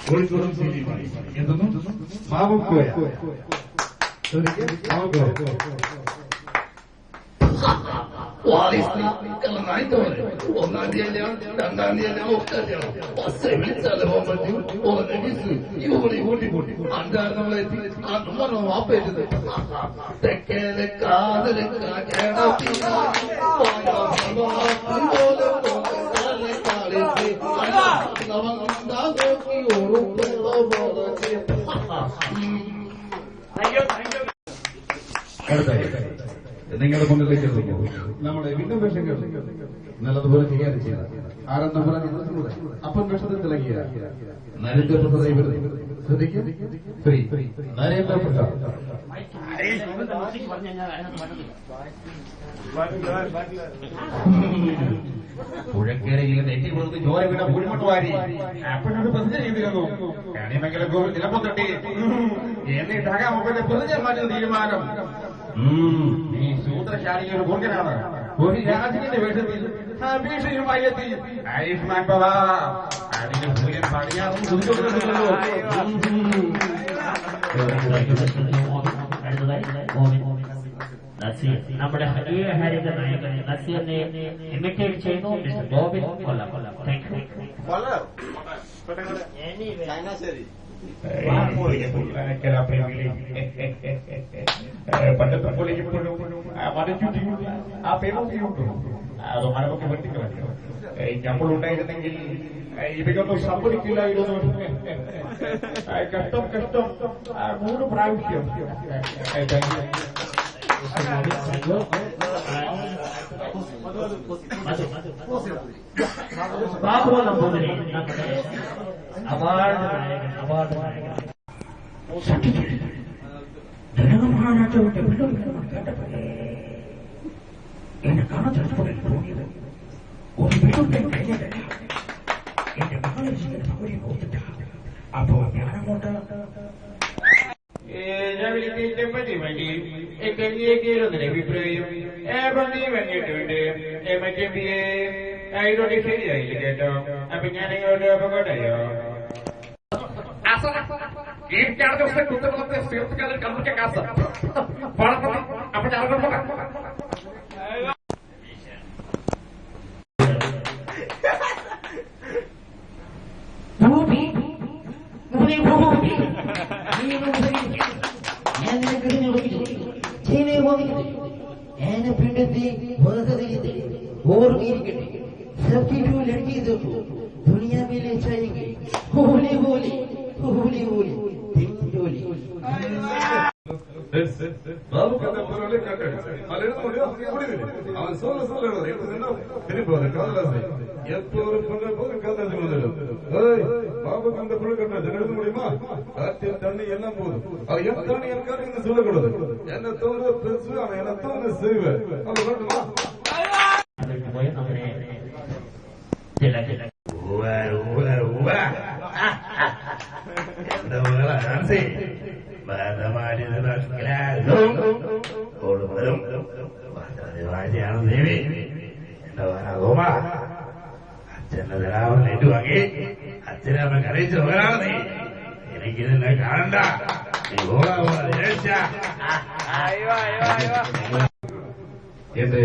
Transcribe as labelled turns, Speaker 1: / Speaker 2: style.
Speaker 1: കോഴിക്കോടും ശൈലിയുമായി എന്തെന്നും മാവുക്കോയ ഒന്നാം തീയതി രണ്ടാം തീയതി ഒക്കെ ബസ് വിളിച്ചാലേ പോകാൻ പറ്റും. ഊട്ടി അഞ്ചാറ് നമ്മളെത്തി പറഞ്ഞു വാപ്പേറ്റത് തെക്കേലെ കാതല് നിങ്ങളുടെ മുന്നിലേക്ക് നമ്മുടെ വീണ്ടും വേഷം നല്ലതുപോലെ ചെയ്യാതെ ചെയ്ത ആരെന്ന് പറഞ്ഞ അപ്പൻ വേഷത്തിൽ തിളങ്ങിയ നരേന്ദ്രപ്രസാദ് ശ്രദ്ധിക്കും നരേന്ദ്രപ്രസാദ് പുഴക്കരയിൽ നെറ്റിപ്പുറത്ത് ചോര വീണ പുഴിമട്ട് വാരി അപ്പനോട് പ്രതിജ്ഞ ചെയ്തിരുന്നു. കണിമംഗലം കോവിൽ നിലമ്പൊത്തട്ടി എന്നിട്ടാകാം അപ്പന്റെ പ്രതിജ്ഞ മാറ്റുന്ന തീരുമാനം. നീ സൂത്രശാലിയുടെ മൂർഖനാണ്. ഒരു രാജകീയ വേഷത്തിൽ ഭീഷണിയുമായി എത്തി ആയുഷ്മാൻ ഭവ അതിന്റെ സൂര്യൻ പണിയാറും
Speaker 2: നസീർ നമ്മുടെ ഹരിത നായകൻ നസീറിനെ ഇമിറ്റേറ്റ് ചെയ്യുന്നു. Mister bobbin Kollam. Thank you.
Speaker 1: പണ്ടത്തെ പോലെ ഇപ്പോഴും മരച്ചുറ്റിയുണ്ട് ആ പേരൊക്കെയുണ്ട്. അത് മരമൊക്കെ വെട്ടിക്കളഞ്ഞു. നമ്മളുണ്ടായിരുന്നെങ്കിൽ ഇവയൊന്നും സംഭവിക്കില്ലായിരുന്നു. കഷ്ടം 3 പ്രാവശ്യം.
Speaker 2: ബാബു നമ്പൂതിരി നമ്മുടെ അവാർഡ് ജനകമഹാരാജാവിന്റെ വീടും കേട്ടപ്പോഴേ എന്നെ കാണാൻ ചെറുപ്പത്തിൽ തോന്നിയത് ഒരു വീടും എന്റെ മകളെ ഭഗവതി ഓർത്തിട്ട. അപ്പോ ഞാനങ്ങോട്ട്
Speaker 1: അഭിപ്രായം വേണ്ടിയിട്ടുണ്ട് മറ്റേ ശരിയായില്ല കേട്ടോ. അപ്പൊ ഞാൻ ഇങ്ങോട്ട് അപകടയോ
Speaker 3: और सबकी जो लड़की देखो दुनिया में ले जाएंगे. होली होली होली होली होली
Speaker 1: ബാബു കണ്ടപ്പോലെ അവൻ സോള எப்போது பாபு கண்ட பொருள் கண்ட எழுத முடியுமா? காற்றில் தண்ணி எல்லாம் போதும். அவன் என் தண்ணி இருக்கான்னு சொல்லக்கூடாது. என்ன தோணு பெருசு அவன் என்ன தோணு செய்வேன். அவன் வேண்டுமா ദേവി എന്താ പറയാ അച്ഛന്റെ തരാവൻ ഏറ്റുവാങ്ങി അച്ഛനെ അവൻ കരയിച്ചു പോകാനാണ് നീ. എനിക്കിതെന്നെ കാണണ്ട. നീ എന്റെ